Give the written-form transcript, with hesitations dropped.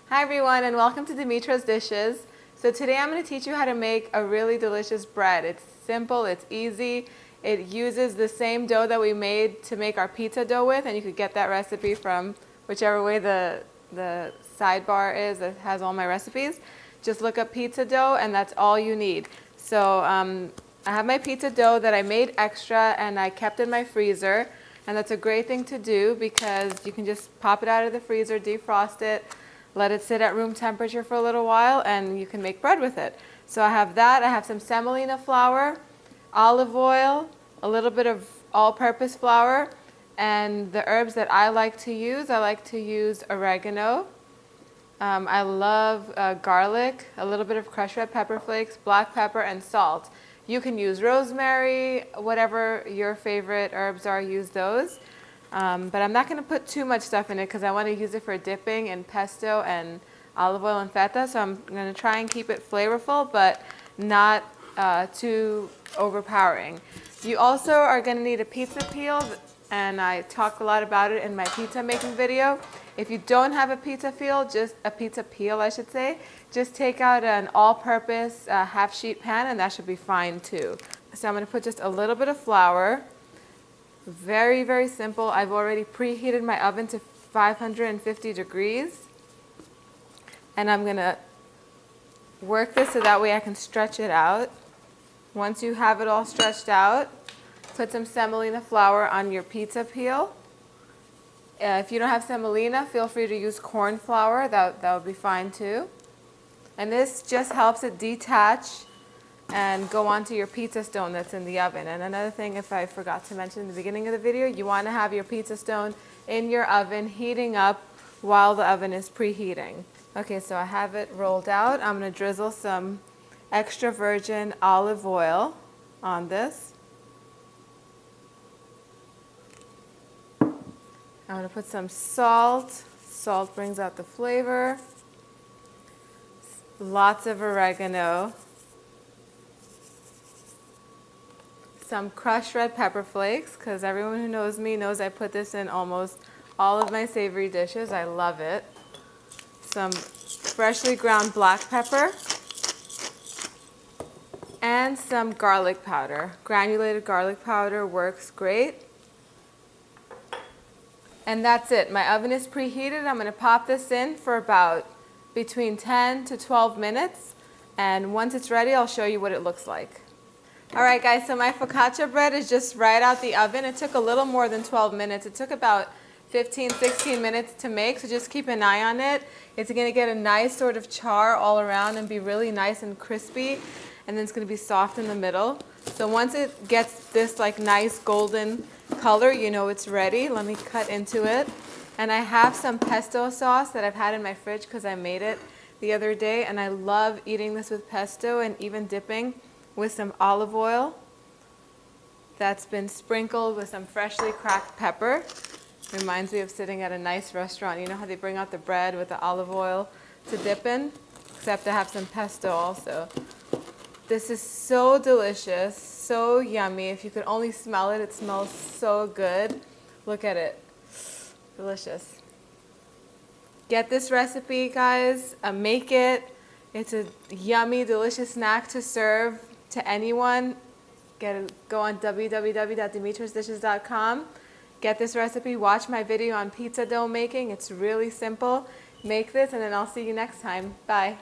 Hi everyone and welcome to Dimitra's Dishes. So today I'm going to teach you how to make a really delicious bread. It's simple, it's easy. It uses the same dough that we made to make our pizza dough with, and you could get that recipe from whichever way the sidebar is that has all my recipes. Just look up pizza dough and that's all you need. So I have my pizza dough that I made extra and I kept in my freezer, and that's a great thing to do because you can just pop it out of the freezer, defrost it, let it sit at room temperature for a little while, and you can make bread with it. So I have that. I have some semolina flour, olive oil, a little bit of all-purpose flour, and the herbs that I like to use oregano. I love garlic, a little bit of crushed red pepper flakes, black pepper, and salt. You can use rosemary, whatever your favorite herbs are, use those. But I'm not going to put too much stuff in it because I want to use it for dipping in pesto and olive oil and feta. So I'm going to try and keep it flavorful, but not too overpowering. You also are going to need a pizza peel, and I talked a lot about it in my pizza making video. If you don't have a pizza peel, just take out an all-purpose half sheet pan and that should be fine too. So I'm going to put just a little bit of flour. Very, very simple. I've already preheated my oven to 550 degrees. And I'm going to work this so that way I can stretch it out. Once you have it all stretched out, put some semolina flour on your pizza peel. If you don't have semolina, feel free to use corn flour. That would be fine too. And this just helps it detach and go onto your pizza stone that's in the oven. And another thing, if I forgot to mention in the beginning of the video, you want to have your pizza stone in your oven heating up while the oven is preheating. Okay, so I have it rolled out. I'm going to drizzle some extra virgin olive oil on this. I'm going to put some salt. Salt brings out the flavor. Lots of oregano. Some crushed red pepper flakes, because everyone who knows me knows I put this in almost all of my savory dishes. I love it. Some freshly ground black pepper. And some garlic powder. Granulated garlic powder works great. And that's it. My oven is preheated. I'm going to pop this in for about between 10 to 12 minutes. And once it's ready, I'll show you what it looks like. Alright guys, so my focaccia bread is just right out the oven. It took a little more than 12 minutes. It took about 15-16 minutes to make, so just keep an eye on it. It's going to get a nice sort of char all around and be really nice and crispy, and then it's going to be soft in the middle. So once it gets this like nice golden color, you know it's ready. Let me cut into it. And I have some pesto sauce that I've had in my fridge because I made it the other day, and I love eating this with pesto and even dipping with some olive oil that's been sprinkled with some freshly cracked pepper. Reminds me of sitting at a nice restaurant. You know how they bring out the bread with the olive oil to dip in? Except I have some pesto also. This is so delicious, so yummy. If you could only smell it, it smells so good. Look at it. Delicious. Get this recipe, guys. Make it. It's a yummy, delicious snack to serve to anyone. Go on www.dimitrasdishes.com. Get this recipe. Watch my video on pizza dough making. It's really simple. Make this, and then I'll see you next time. Bye.